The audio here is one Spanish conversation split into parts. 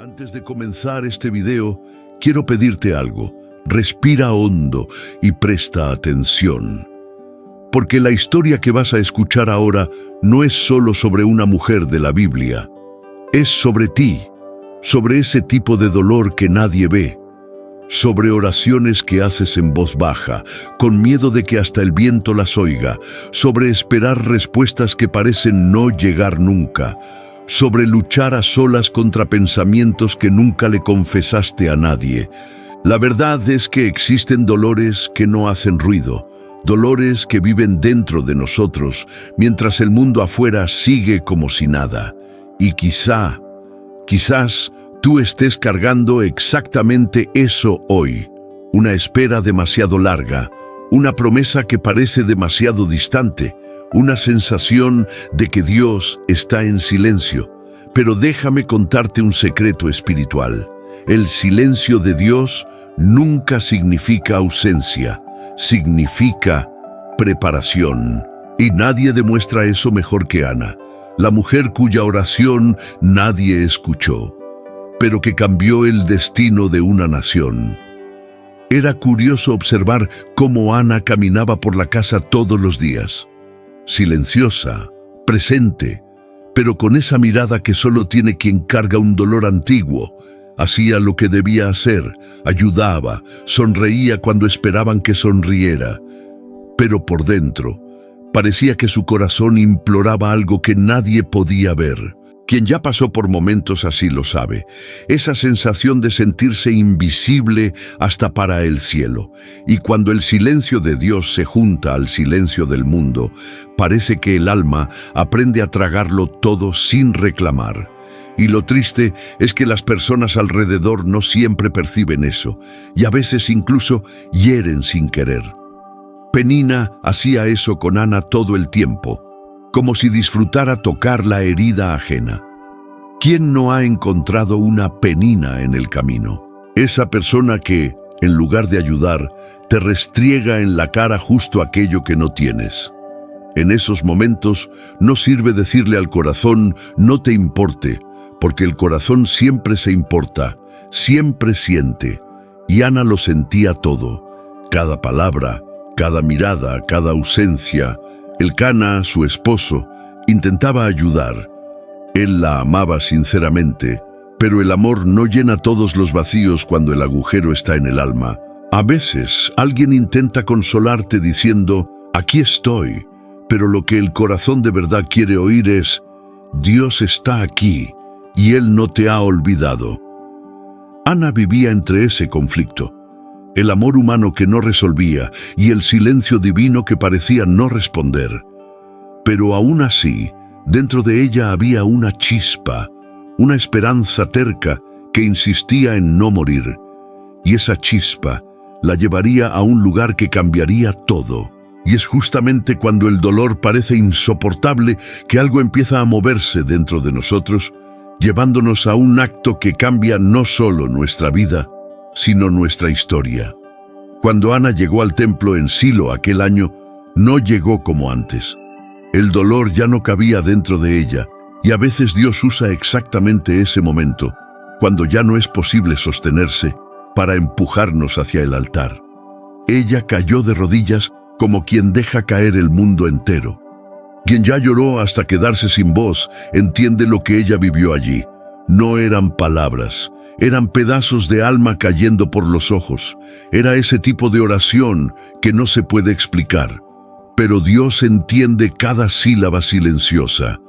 Antes de comenzar este video, quiero pedirte algo. Respira hondo y presta atención. Porque la historia que vas a escuchar ahora no es solo sobre una mujer de la Biblia. Es sobre ti, sobre ese tipo de dolor que nadie ve, sobre oraciones que haces en voz baja, con miedo de que hasta el viento las oiga, sobre esperar respuestas que parecen no llegar nunca, sobre luchar a solas contra pensamientos que nunca le confesaste a nadie. La verdad es que existen dolores que no hacen ruido, dolores que viven dentro de nosotros, mientras el mundo afuera sigue como si nada. Y quizás tú estés cargando exactamente eso hoy. Una espera demasiado larga, una promesa que parece demasiado distante, una sensación de que Dios está en silencio. Pero déjame contarte un secreto espiritual. El silencio de Dios nunca significa ausencia, significa preparación. Y nadie demuestra eso mejor que Ana, la mujer cuya oración nadie escuchó, pero que cambió el destino de una nación. Era curioso observar cómo Ana caminaba por la casa todos los días, silenciosa, presente, pero con esa mirada que solo tiene quien carga un dolor antiguo. Hacía lo que debía hacer, ayudaba, sonreía cuando esperaban que sonriera. Pero por dentro, parecía que su corazón imploraba algo que nadie podía ver. Quien ya pasó por momentos así lo sabe, esa sensación de sentirse invisible hasta para el cielo. Y cuando el silencio de Dios se junta al silencio del mundo, parece que el alma aprende a tragarlo todo sin reclamar. Y lo triste es que las personas alrededor no siempre perciben eso, y a veces incluso hieren sin querer. Penina hacía eso con Ana todo el tiempo, como si disfrutara tocar la herida ajena. ¿Quién no ha encontrado una Penina en el camino? Esa persona que, en lugar de ayudar, te restriega en la cara justo aquello que no tienes. En esos momentos no sirve decirle al corazón, no te importe, porque el corazón siempre se importa, siempre siente. Y Ana lo sentía todo, cada palabra, cada mirada, cada ausencia. Elcana, su esposo, intentaba ayudar. Él la amaba sinceramente, pero el amor no llena todos los vacíos cuando el agujero está en el alma. A veces alguien intenta consolarte diciendo, aquí estoy, pero lo que el corazón de verdad quiere oír es, Dios está aquí y Él no te ha olvidado. Ana vivía entre ese conflicto, el amor humano que no resolvía y el silencio divino que parecía no responder. Pero aún así, dentro de ella había una chispa, una esperanza terca que insistía en no morir. Y esa chispa la llevaría a un lugar que cambiaría todo. Y es justamente cuando el dolor parece insoportable que algo empieza a moverse dentro de nosotros, llevándonos a un acto que cambia no solo nuestra vida, sino nuestra historia. Cuando Ana llegó al templo en Silo aquel año, no llegó como antes. El dolor ya no cabía dentro de ella, y a veces Dios usa exactamente ese momento, cuando ya no es posible sostenerse, para empujarnos hacia el altar. Ella cayó de rodillas como quien deja caer el mundo entero. Quien ya lloró hasta quedarse sin voz entiende lo que ella vivió allí. No eran palabras, eran pedazos de alma cayendo por los ojos. Era ese tipo de oración que no se puede explicar. Pero Dios entiende cada sílaba silenciosa.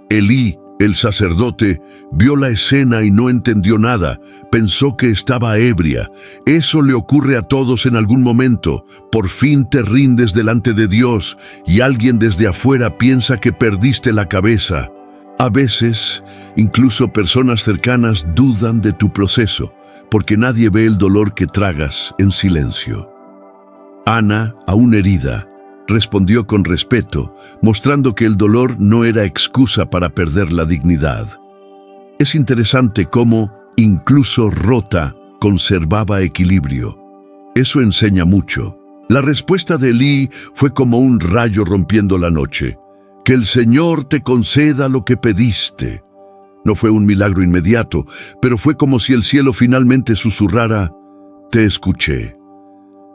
Elí, el sacerdote, vio la escena y no entendió nada. Pensó que estaba ebria. Eso le ocurre a todos en algún momento. Por fin te rindes delante de Dios y alguien desde afuera piensa que perdiste la cabeza. A veces, incluso personas cercanas dudan de tu proceso, porque nadie ve el dolor que tragas en silencio. Ana, aún herida, respondió con respeto, mostrando que el dolor no era excusa para perder la dignidad. Es interesante cómo, incluso rota, conservaba equilibrio. Eso enseña mucho. La respuesta de Elí fue como un rayo rompiendo la noche. Que el Señor te conceda lo que pediste. No fue un milagro inmediato, pero fue como si el cielo finalmente susurrara: «Te escuché».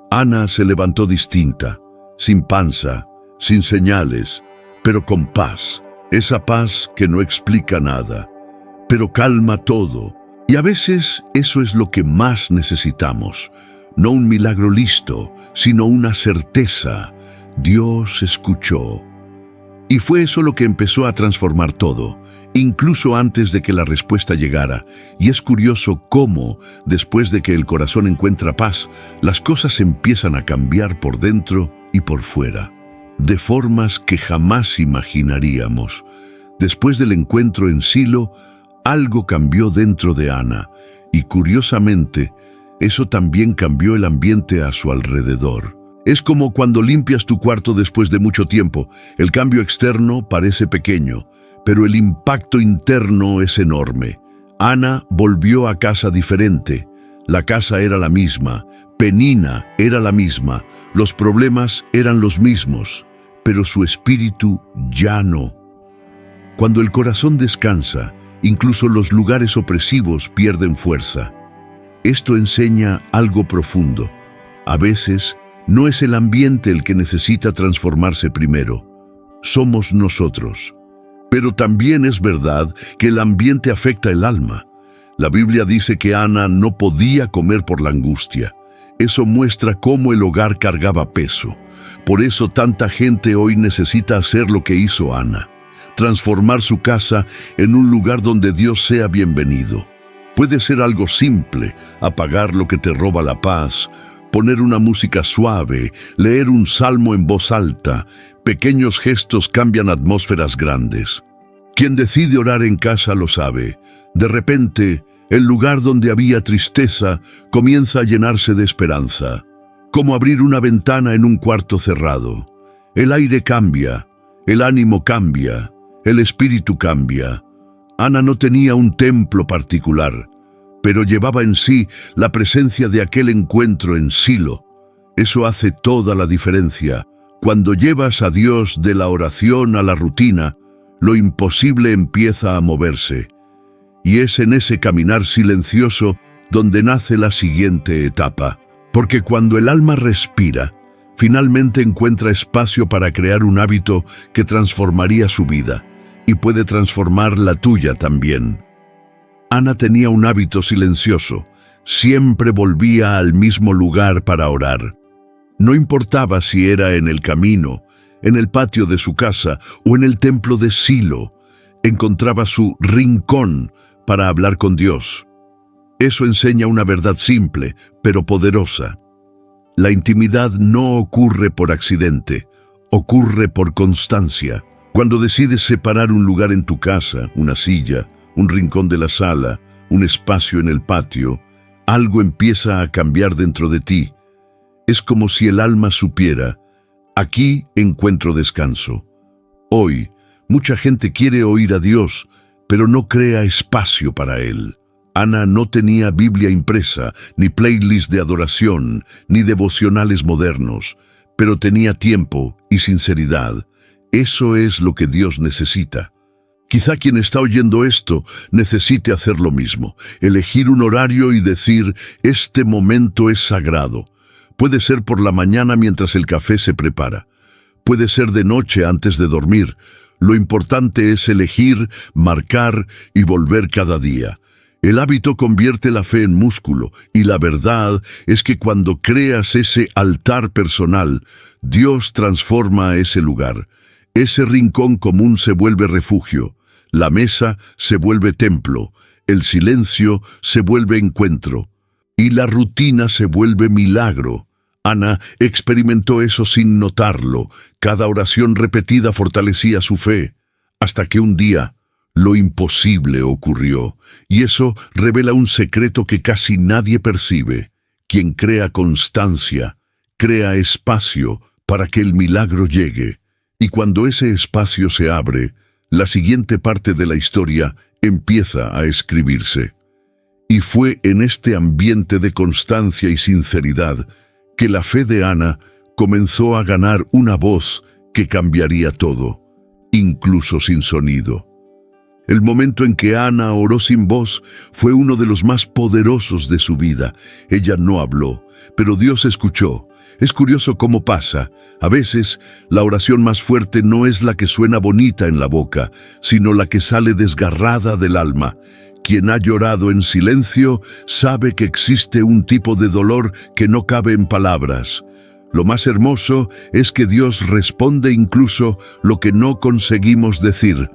Ana se levantó distinta, sin panza, sin señales, pero con paz. Esa paz que no explica nada, pero calma todo. Y a veces eso es lo que más necesitamos. No un milagro listo, sino una certeza. Dios escuchó. Y fue eso lo que empezó a transformar todo, incluso antes de que la respuesta llegara. Y es curioso cómo, después de que el corazón encuentra paz, las cosas empiezan a cambiar por dentro y por fuera, de formas que jamás imaginaríamos. Después del encuentro en Silo, algo cambió dentro de Ana, y curiosamente, eso también cambió el ambiente a su alrededor. Es como cuando limpias tu cuarto después de mucho tiempo. El cambio externo parece pequeño, pero el impacto interno es enorme. Ana volvió a casa diferente. La casa era la misma, Penina era la misma, los problemas eran los mismos, pero su espíritu ya no. Cuando el corazón descansa, incluso los lugares opresivos pierden fuerza. Esto enseña algo profundo. A veces, no es el ambiente el que necesita transformarse primero. Somos nosotros. Pero también es verdad que el ambiente afecta el alma. La Biblia dice que Ana no podía comer por la angustia. Eso muestra cómo el hogar cargaba peso. Por eso tanta gente hoy necesita hacer lo que hizo Ana: transformar su casa en un lugar donde Dios sea bienvenido. Puede ser algo simple: apagar lo que te roba la paz, poner una música suave, leer un salmo en voz alta. Pequeños gestos cambian atmósferas grandes. Quien decide orar en casa lo sabe. De repente, el lugar donde había tristeza comienza a llenarse de esperanza, como abrir una ventana en un cuarto cerrado. El aire cambia, el ánimo cambia, el espíritu cambia. Ana no tenía un templo particular, pero llevaba en sí la presencia de aquel encuentro en Silo. Eso hace toda la diferencia. Cuando llevas a Dios de la oración a la rutina, lo imposible empieza a moverse. Y es en ese caminar silencioso donde nace la siguiente etapa. Porque cuando el alma respira, finalmente encuentra espacio para crear un hábito que transformaría su vida, y puede transformar la tuya también. Ana tenía un hábito silencioso. Siempre volvía al mismo lugar para orar. No importaba si era en el camino, en el patio de su casa o en el templo de Silo, encontraba su rincón para hablar con Dios. Eso enseña una verdad simple, pero poderosa. La intimidad no ocurre por accidente, ocurre por constancia. Cuando decides separar un lugar en tu casa, una silla, un rincón de la sala, un espacio en el patio, algo empieza a cambiar dentro de ti. Es como si el alma supiera: aquí encuentro descanso. Hoy, mucha gente quiere oír a Dios, pero no crea espacio para Él. Ana no tenía Biblia impresa, ni playlist de adoración, ni devocionales modernos, pero tenía tiempo y sinceridad. Eso es lo que Dios necesita. Quizá quien está oyendo esto necesite hacer lo mismo, elegir un horario y decir: este momento es sagrado. Puede ser por la mañana mientras el café se prepara. Puede ser de noche antes de dormir. Lo importante es elegir, marcar y volver cada día. El hábito convierte la fe en músculo, y la verdad es que cuando creas ese altar personal, Dios transforma ese lugar. Ese rincón común se vuelve refugio, la mesa se vuelve templo, el silencio se vuelve encuentro, y la rutina se vuelve milagro. Ana experimentó eso sin notarlo. Cada oración repetida fortalecía su fe, hasta que un día lo imposible ocurrió, y eso revela un secreto que casi nadie percibe. Quien crea constancia, crea espacio para que el milagro llegue. Y cuando ese espacio se abre, la siguiente parte de la historia empieza a escribirse. Y fue en este ambiente de constancia y sinceridad que la fe de Ana comenzó a ganar una voz que cambiaría todo, incluso sin sonido. El momento en que Ana oró sin voz fue uno de los más poderosos de su vida. Ella no habló, pero Dios escuchó. Es curioso cómo pasa. A veces, la oración más fuerte no es la que suena bonita en la boca, sino la que sale desgarrada del alma. Quien ha llorado en silencio sabe que existe un tipo de dolor que no cabe en palabras. Lo más hermoso es que Dios responde incluso lo que no conseguimos decir.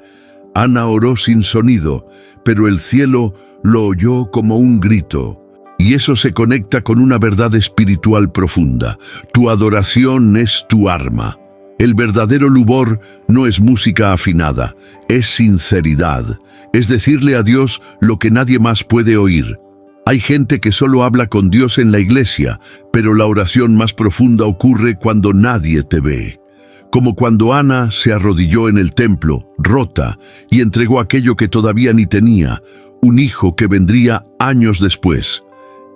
Ana oró sin sonido, pero el cielo lo oyó como un grito. Y eso se conecta con una verdad espiritual profunda. Tu adoración es tu arma. El verdadero lubor no es música afinada, es sinceridad. Es decirle a Dios lo que nadie más puede oír. Hay gente que solo habla con Dios en la iglesia, pero la oración más profunda ocurre cuando nadie te ve. Como cuando Ana se arrodilló en el templo, rota, y entregó aquello que todavía ni tenía, un hijo que vendría años después.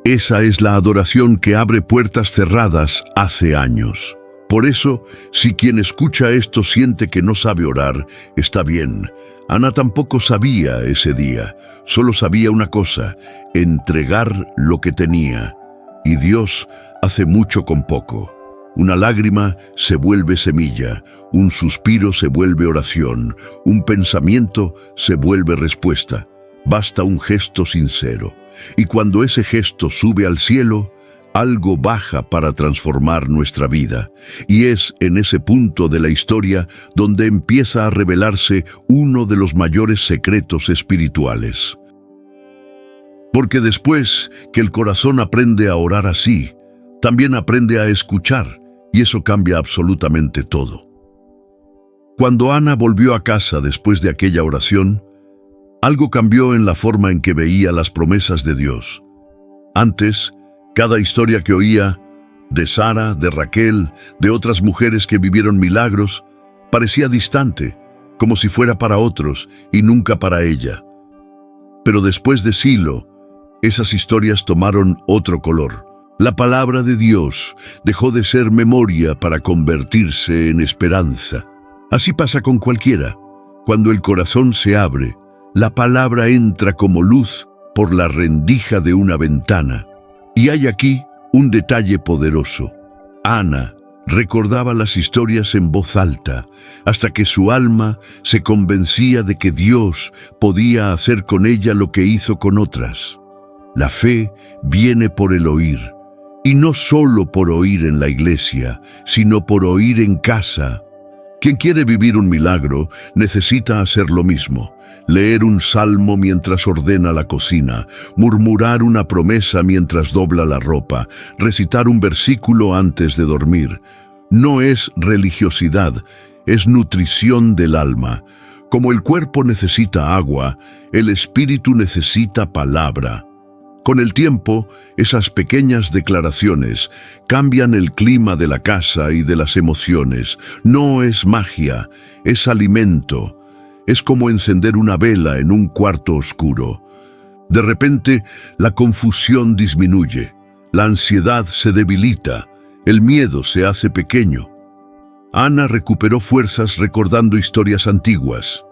Esa es la adoración que abre puertas cerradas hace años. Por eso, si quien escucha esto siente que no sabe orar, está bien. Ana tampoco sabía ese día, solo sabía una cosa: entregar lo que tenía. Y Dios hace mucho con poco. Una lágrima se vuelve semilla, un suspiro se vuelve oración, un pensamiento se vuelve respuesta. Basta un gesto sincero. Y cuando ese gesto sube al cielo, algo baja para transformar nuestra vida. Y es en ese punto de la historia donde empieza a revelarse uno de los mayores secretos espirituales. Porque después que el corazón aprende a orar así, también aprende a escuchar, y eso cambia absolutamente todo. Cuando Ana volvió a casa después de aquella oración, algo cambió en la forma en que veía las promesas de Dios. Antes, cada historia que oía, de Sara, de Raquel, de otras mujeres que vivieron milagros, parecía distante, como si fuera para otros y nunca para ella. Pero después de Silo, esas historias tomaron otro color. La palabra de Dios dejó de ser memoria para convertirse en esperanza. Así pasa con cualquiera. Cuando el corazón se abre, la palabra entra como luz por la rendija de una ventana. Y hay aquí un detalle poderoso. Ana recordaba las historias en voz alta, hasta que su alma se convencía de que Dios podía hacer con ella lo que hizo con otras. La fe viene por el oír, y no solo por oír en la iglesia, sino por oír en casa. Quien quiere vivir un milagro necesita hacer lo mismo: leer un salmo mientras ordena la cocina, murmurar una promesa mientras dobla la ropa, recitar un versículo antes de dormir. No es religiosidad, es nutrición del alma. Como el cuerpo necesita agua, el espíritu necesita palabra. Con el tiempo, esas pequeñas declaraciones cambian el clima de la casa y de las emociones. No es magia, es alimento. Es como encender una vela en un cuarto oscuro. De repente, la confusión disminuye, la ansiedad se debilita, el miedo se hace pequeño. Ana recuperó fuerzas recordando historias antiguas.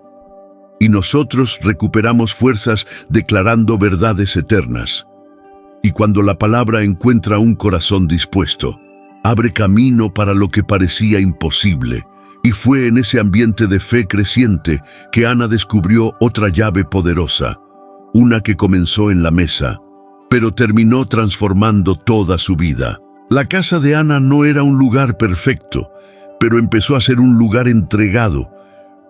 Y nosotros recuperamos fuerzas declarando verdades eternas. Y cuando la palabra encuentra un corazón dispuesto, abre camino para lo que parecía imposible. Y fue en ese ambiente de fe creciente que Ana descubrió otra llave poderosa, una que comenzó en la mesa, pero terminó transformando toda su vida. La casa de Ana no era un lugar perfecto, pero empezó a ser un lugar entregado.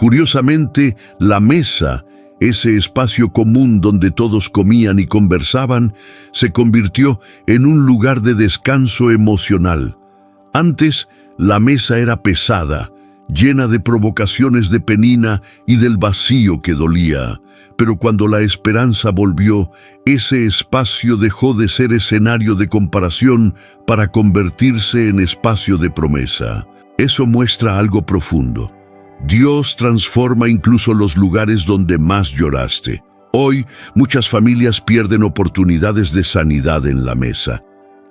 Curiosamente, la mesa, ese espacio común donde todos comían y conversaban, se convirtió en un lugar de descanso emocional. Antes, la mesa era pesada, llena de provocaciones de Penina y del vacío que dolía. Pero cuando la esperanza volvió, ese espacio dejó de ser escenario de comparación para convertirse en espacio de promesa. Eso muestra algo profundo. Dios transforma incluso los lugares donde más lloraste. Hoy, muchas familias pierden oportunidades de sanidad en la mesa.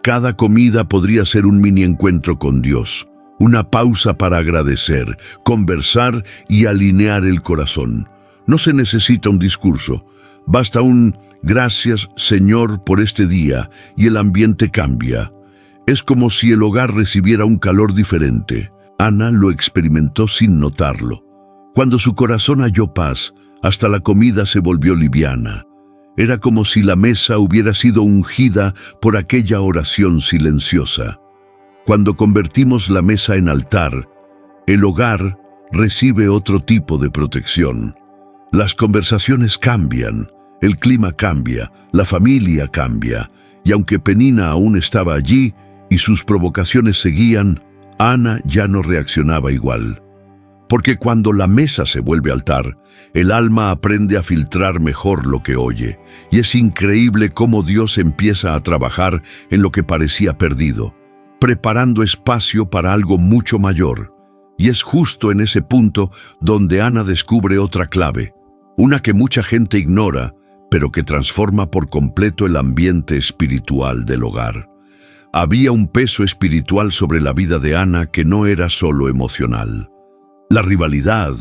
Cada comida podría ser un mini encuentro con Dios, una pausa para agradecer, conversar y alinear el corazón. No se necesita un discurso, basta un «Gracias, Señor, por este día» y el ambiente cambia. Es como si el hogar recibiera un calor diferente. Ana lo experimentó sin notarlo. Cuando su corazón halló paz, hasta la comida se volvió liviana. Era como si la mesa hubiera sido ungida por aquella oración silenciosa. Cuando convertimos la mesa en altar, el hogar recibe otro tipo de protección. Las conversaciones cambian, el clima cambia, la familia cambia, y aunque Penina aún estaba allí y sus provocaciones seguían, Ana ya no reaccionaba igual. Porque cuando la mesa se vuelve altar, el alma aprende a filtrar mejor lo que oye, y es increíble cómo Dios empieza a trabajar en lo que parecía perdido, preparando espacio para algo mucho mayor. Y es justo en ese punto donde Ana descubre otra clave, una que mucha gente ignora, pero que transforma por completo el ambiente espiritual del hogar. Había un peso espiritual sobre la vida de Ana que no era solo emocional. La rivalidad,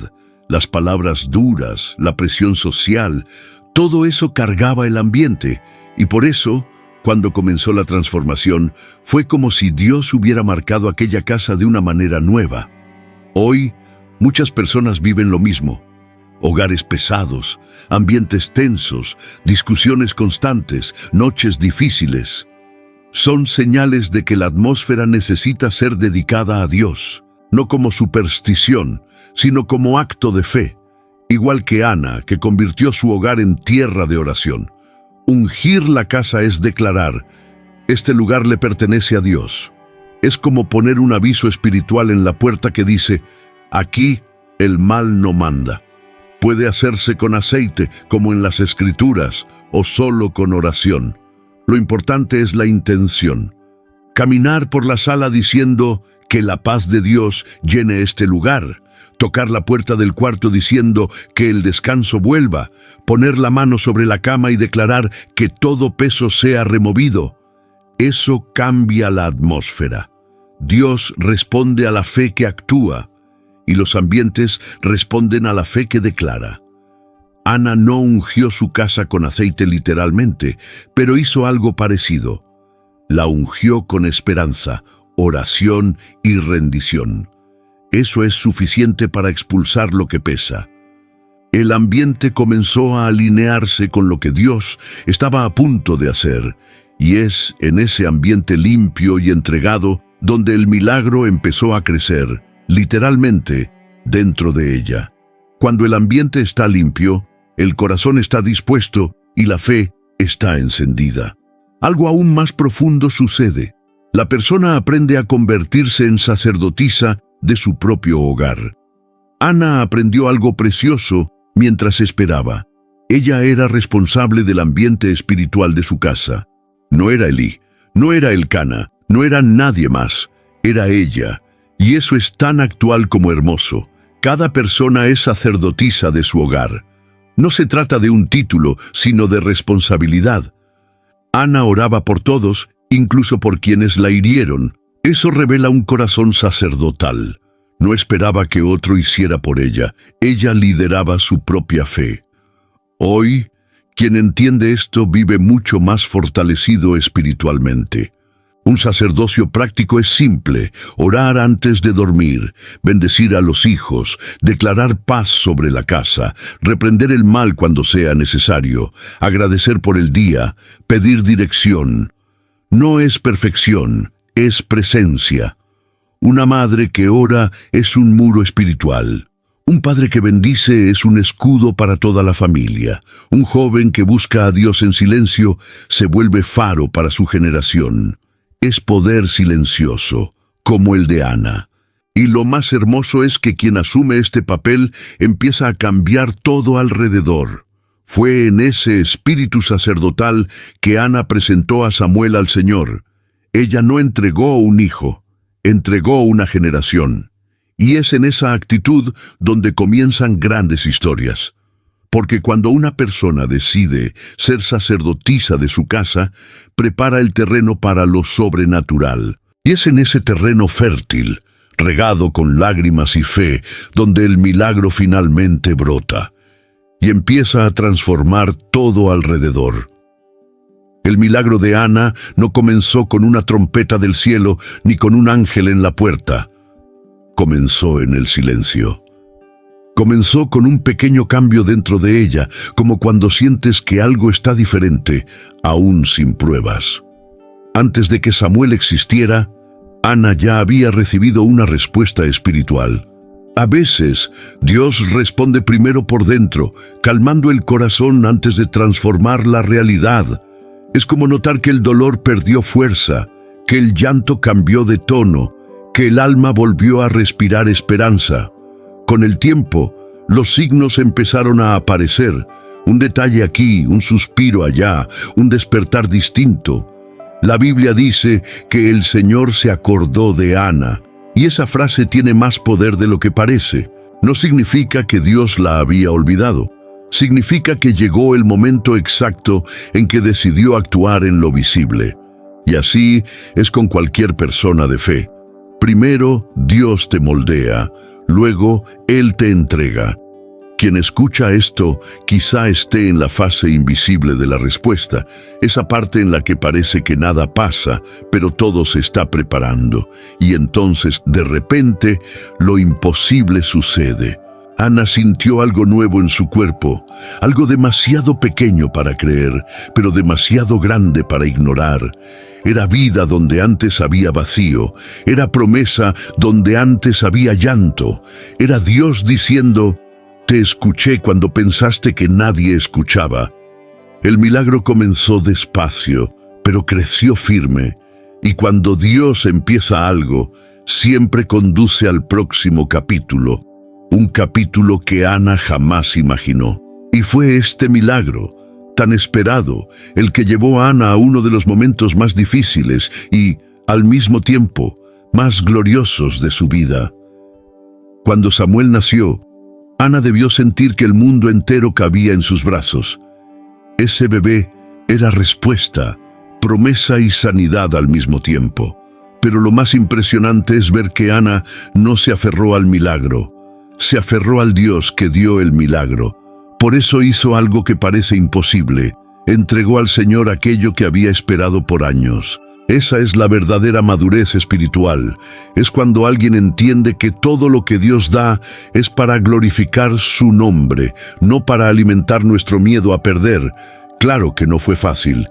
las palabras duras, la presión social, todo eso cargaba el ambiente, y por eso, cuando comenzó la transformación, fue como si Dios hubiera marcado aquella casa de una manera nueva. Hoy, muchas personas viven lo mismo. Hogares pesados, ambientes tensos, discusiones constantes, noches difíciles. Son señales de que la atmósfera necesita ser dedicada a Dios, no como superstición, sino como acto de fe, igual que Ana, que convirtió su hogar en tierra de oración. Ungir la casa es declarar, este lugar le pertenece a Dios. Es como poner un aviso espiritual en la puerta que dice, aquí el mal no manda. Puede hacerse con aceite, como en las Escrituras, o solo con oración. Lo importante es la intención. Caminar por la sala diciendo que la paz de Dios llene este lugar. Tocar la puerta del cuarto diciendo que el descanso vuelva. Poner la mano sobre la cama y declarar que todo peso sea removido. Eso cambia la atmósfera. Dios responde a la fe que actúa, y los ambientes responden a la fe que declara. Ana no ungió su casa con aceite literalmente, pero hizo algo parecido. La ungió con esperanza, oración y rendición. Eso es suficiente para expulsar lo que pesa. El ambiente comenzó a alinearse con lo que Dios estaba a punto de hacer, y es en ese ambiente limpio y entregado donde el milagro empezó a crecer, literalmente, dentro de ella. Cuando el ambiente está limpio, el corazón está dispuesto y la fe está encendida. Algo aún más profundo sucede. La persona aprende a convertirse en sacerdotisa de su propio hogar. Ana aprendió algo precioso mientras esperaba. Ella era responsable del ambiente espiritual de su casa. No era Elí, no era Elcana, no era nadie más. Era ella. Y eso es tan actual como hermoso. Cada persona es sacerdotisa de su hogar. No se trata de un título, sino de responsabilidad. Ana oraba por todos, incluso por quienes la hirieron. Eso revela un corazón sacerdotal. No esperaba que otro hiciera por ella. Ella lideraba su propia fe. Hoy, quien entiende esto vive mucho más fortalecido espiritualmente. Un sacerdocio práctico es simple: orar antes de dormir, bendecir a los hijos, declarar paz sobre la casa, reprender el mal cuando sea necesario, agradecer por el día, pedir dirección. No es perfección, es presencia. Una madre que ora es un muro espiritual. Un padre que bendice es un escudo para toda la familia. Un joven que busca a Dios en silencio se vuelve faro para su generación. Es poder silencioso, como el de Ana. Y lo más hermoso es que quien asume este papel empieza a cambiar todo alrededor. Fue en ese espíritu sacerdotal que Ana presentó a Samuel al Señor. Ella no entregó un hijo, entregó una generación. Y es en esa actitud donde comienzan grandes historias. Porque cuando una persona decide ser sacerdotisa de su casa, prepara el terreno para lo sobrenatural. Y es en ese terreno fértil, regado con lágrimas y fe, donde el milagro finalmente brota. y empieza a transformar todo alrededor. El milagro de Ana no comenzó con una trompeta del cielo ni con un ángel en la puerta. Comenzó en el silencio. Comenzó con un pequeño cambio dentro de ella, como cuando sientes que algo está diferente, aún sin pruebas. Antes de que Samuel existiera, Ana ya había recibido una respuesta espiritual. A veces, Dios responde primero por dentro, calmando el corazón antes de transformar la realidad. Es como notar que el dolor perdió fuerza, que el llanto cambió de tono, que el alma volvió a respirar esperanza. Con el tiempo, los signos empezaron a aparecer. Un detalle aquí, un suspiro allá, un despertar distinto. La Biblia dice que el Señor se acordó de Ana, y esa frase tiene más poder de lo que parece. No significa que Dios la había olvidado. Significa que llegó el momento exacto en que decidió actuar en lo visible. Y así es con cualquier persona de fe. Primero, Dios te moldea, luego, Él te entrega. Quien escucha esto quizá esté en la fase invisible de la respuesta, esa parte en la que parece que nada pasa, pero todo se está preparando. Y entonces, de repente, lo imposible sucede. Ana sintió algo nuevo en su cuerpo, algo demasiado pequeño para creer, pero demasiado grande para ignorar. Era vida donde antes había vacío, era promesa donde antes había llanto, era Dios diciendo: te escuché cuando pensaste que nadie escuchaba. El milagro comenzó despacio, pero creció firme, y cuando Dios empieza algo, siempre conduce al próximo capítulo, un capítulo que Ana jamás imaginó. Y fue este milagro, tan esperado, el que llevó a Ana a uno de los momentos más difíciles y, al mismo tiempo, más gloriosos de su vida. Cuando Samuel nació, Ana debió sentir que el mundo entero cabía en sus brazos. Ese bebé era respuesta, promesa y sanidad al mismo tiempo. Pero lo más impresionante es ver que Ana no se aferró al milagro, se aferró al Dios que dio el milagro. Por eso hizo algo que parece imposible, entregó al Señor aquello que había esperado por años. Esa es la verdadera madurez espiritual. Es cuando alguien entiende que todo lo que Dios da es para glorificar su nombre, no para alimentar nuestro miedo a perder. Claro que no fue fácil.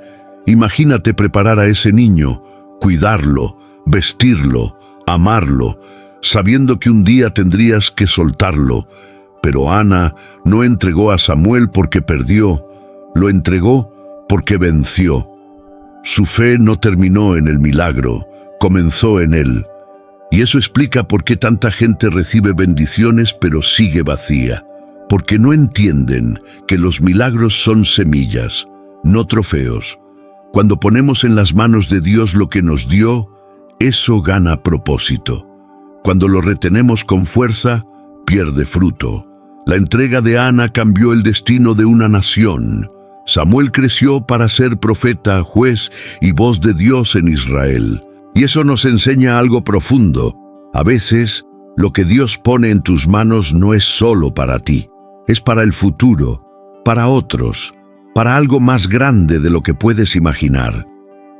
Imagínate preparar a ese niño, cuidarlo, vestirlo, amarlo, sabiendo que un día tendrías que soltarlo. Pero Ana no entregó a Samuel porque perdió, lo entregó porque venció. Su fe no terminó en el milagro, comenzó en él. Y eso explica por qué tanta gente recibe bendiciones pero sigue vacía. Porque no entienden que los milagros son semillas, no trofeos. Cuando ponemos en las manos de Dios lo que nos dio, eso gana propósito. Cuando lo retenemos con fuerza, pierde fruto. La entrega de Ana cambió el destino de una nación. Samuel creció para ser profeta, juez y voz de Dios en Israel. Y eso nos enseña algo profundo. A veces, lo que Dios pone en tus manos no es solo para ti. Es para el futuro, para otros, para algo más grande de lo que puedes imaginar.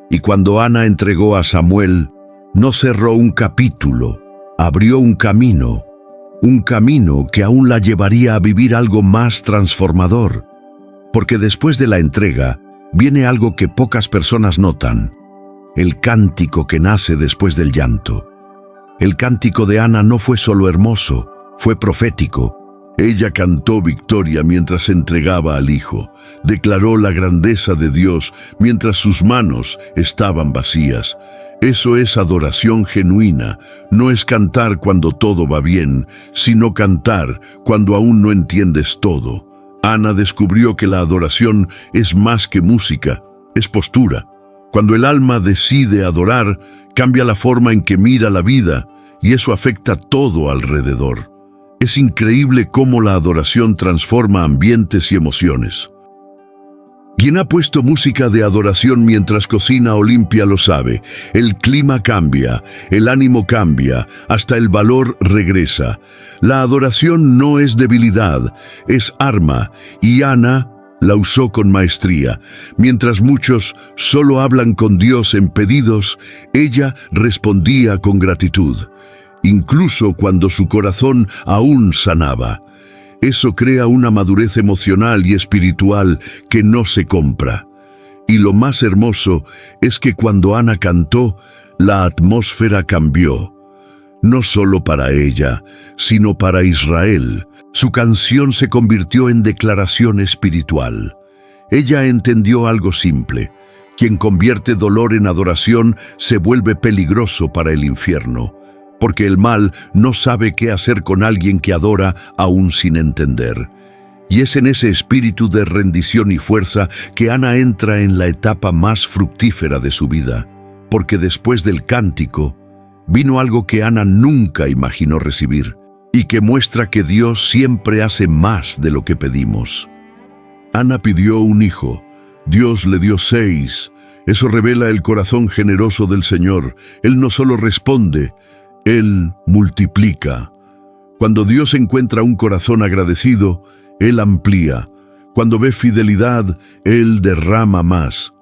Y cuando Ana entregó a Samuel, no cerró un capítulo, abrió un camino que aún la llevaría a vivir algo más transformador. Porque después de la entrega, viene algo que pocas personas notan: el cántico que nace después del llanto. El cántico de Ana no fue solo hermoso, fue profético. Ella cantó victoria mientras entregaba al hijo, declaró la grandeza de Dios mientras sus manos estaban vacías. Eso es adoración genuina, no es cantar cuando todo va bien, sino cantar cuando aún no entiendes todo. Ana descubrió que la adoración es más que música, es postura. Cuando el alma decide adorar, cambia la forma en que mira la vida, y eso afecta todo alrededor. Es increíble cómo la adoración transforma ambientes y emociones. Quien ha puesto música de adoración mientras cocina o limpia lo sabe. El clima cambia, el ánimo cambia, hasta el valor regresa. La adoración no es debilidad, es arma, y Ana la usó con maestría. Mientras muchos solo hablan con Dios en pedidos, ella respondía con gratitud, incluso cuando su corazón aún sanaba. Eso crea una madurez emocional y espiritual que no se compra. Y lo más hermoso es que cuando Ana cantó, la atmósfera cambió. No solo para ella, sino para Israel. Su canción se convirtió en declaración espiritual. Ella entendió algo simple: quien convierte dolor en adoración se vuelve peligroso para el infierno, porque el mal no sabe qué hacer con alguien que adora aún sin entender. Y es en ese espíritu de rendición y fuerza que Ana entra en la etapa más fructífera de su vida, porque después del cántico vino algo que Ana nunca imaginó recibir, y que muestra que Dios siempre hace más de lo que pedimos. Ana pidió un hijo, Dios le dio 6. Eso revela el corazón generoso del Señor. Él no solo responde, Él multiplica. Cuando Dios encuentra un corazón agradecido, Él amplía. Cuando ve fidelidad, Él derrama más.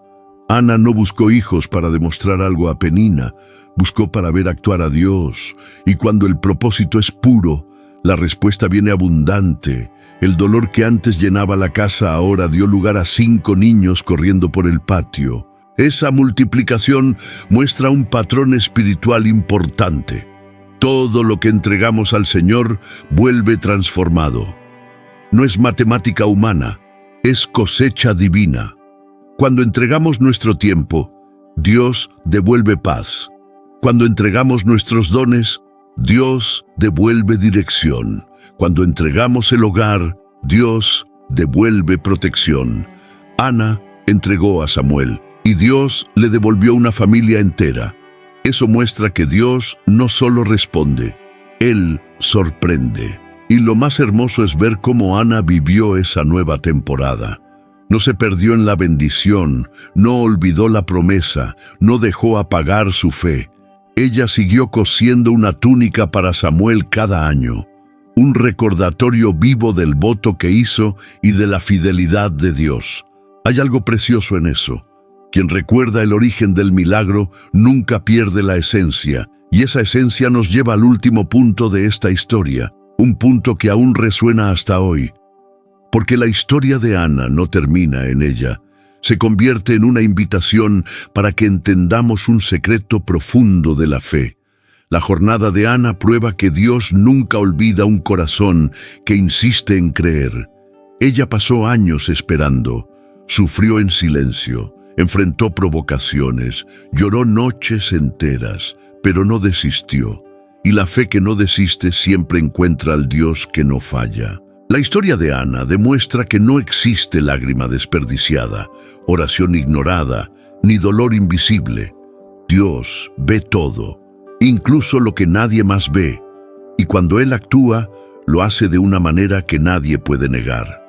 Ana no buscó hijos para demostrar algo a Penina, buscó para ver actuar a Dios. Y cuando el propósito es puro, la respuesta viene abundante. El dolor que antes llenaba la casa ahora dio lugar a 5 niños corriendo por el patio. Esa multiplicación muestra un patrón espiritual importante. Todo lo que entregamos al Señor vuelve transformado. No es matemática humana, es cosecha divina. Cuando entregamos nuestro tiempo, Dios devuelve paz. Cuando entregamos nuestros dones, Dios devuelve dirección. Cuando entregamos el hogar, Dios devuelve protección. Ana entregó a Samuel y Dios le devolvió una familia entera. Eso muestra que Dios no solo responde, Él sorprende. Y lo más hermoso es ver cómo Ana vivió esa nueva temporada. No se perdió en la bendición, no olvidó la promesa, no dejó apagar su fe. Ella siguió cosiendo una túnica para Samuel cada año, un recordatorio vivo del voto que hizo y de la fidelidad de Dios. Hay algo precioso en eso. Quien recuerda el origen del milagro nunca pierde la esencia, y esa esencia nos lleva al último punto de esta historia, un punto que aún resuena hasta hoy. Porque la historia de Ana no termina en ella, se convierte en una invitación para que entendamos un secreto profundo de la fe. La jornada de Ana prueba que Dios nunca olvida un corazón que insiste en creer. Ella pasó años esperando, sufrió en silencio, enfrentó provocaciones, lloró noches enteras, pero no desistió. Y la fe que no desiste siempre encuentra al Dios que no falla. La historia de Ana demuestra que no existe lágrima desperdiciada, oración ignorada, ni dolor invisible. Dios ve todo, incluso lo que nadie más ve, y cuando Él actúa, lo hace de una manera que nadie puede negar.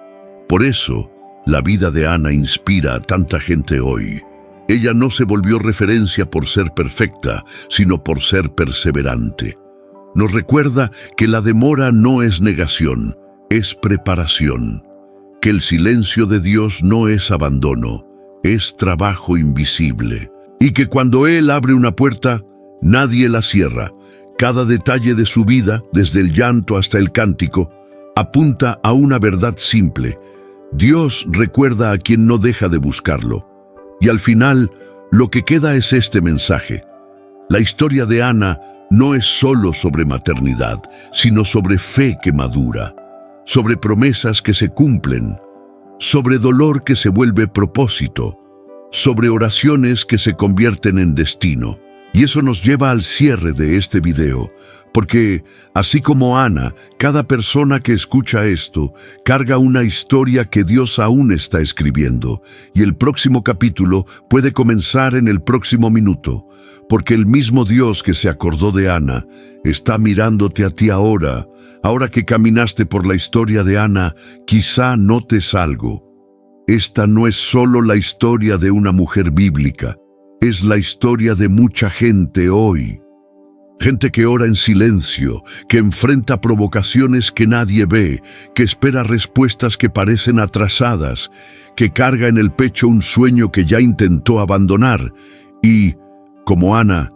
Por eso, la vida de Ana inspira a tanta gente hoy. Ella no se volvió referencia por ser perfecta, sino por ser perseverante. Nos recuerda que la demora no es negación, es preparación. Que el silencio de Dios no es abandono, es trabajo invisible. Y que cuando Él abre una puerta, nadie la cierra. Cada detalle de su vida, desde el llanto hasta el cántico, apunta a una verdad simple. Dios recuerda a quien no deja de buscarlo. Y al final, lo que queda es este mensaje. La historia de Ana no es solo sobre maternidad, sino sobre fe que madura, sobre promesas que se cumplen, sobre dolor que se vuelve propósito, sobre oraciones que se convierten en destino. Y eso nos lleva al cierre de este video, porque, así como Ana, cada persona que escucha esto carga una historia que Dios aún está escribiendo, y el próximo capítulo puede comenzar en el próximo minuto, porque el mismo Dios que se acordó de Ana está mirándote a ti ahora. Ahora que caminaste por la historia de Ana, quizá notes algo. Esta no es solo la historia de una mujer bíblica, es la historia de mucha gente hoy. Gente que ora en silencio, que enfrenta provocaciones que nadie ve, que espera respuestas que parecen atrasadas, que carga en el pecho un sueño que ya intentó abandonar. Y, como Ana,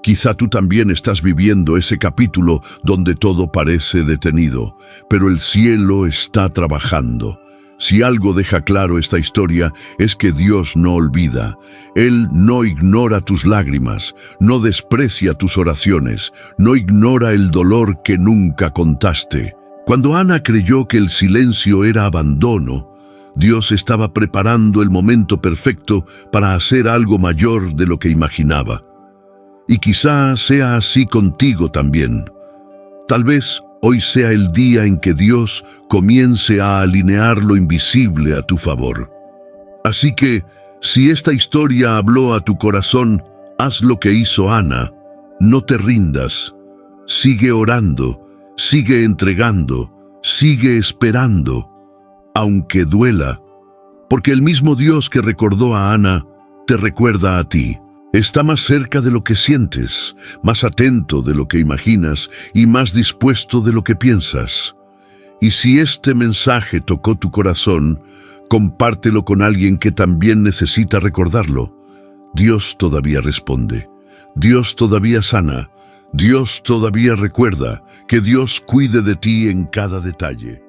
quizá tú también estás viviendo ese capítulo donde todo parece detenido, pero el cielo está trabajando. Si algo deja claro esta historia es que Dios no olvida. Él no ignora tus lágrimas, no desprecia tus oraciones, no ignora el dolor que nunca contaste. Cuando Ana creyó que el silencio era abandono, Dios estaba preparando el momento perfecto para hacer algo mayor de lo que imaginaba. Y quizá sea así contigo también. Tal vez hoy sea el día en que Dios comience a alinear lo invisible a tu favor. Así que, si esta historia habló a tu corazón, haz lo que hizo Ana. No te rindas. Sigue orando, sigue entregando, sigue esperando, aunque duela, porque el mismo Dios que recordó a Ana te recuerda a ti. Está más cerca de lo que sientes, más atento de lo que imaginas y más dispuesto de lo que piensas. Y si este mensaje tocó tu corazón, compártelo con alguien que también necesita recordarlo. Dios todavía responde, Dios todavía sana, Dios todavía recuerda, que Dios cuide de ti en cada detalle.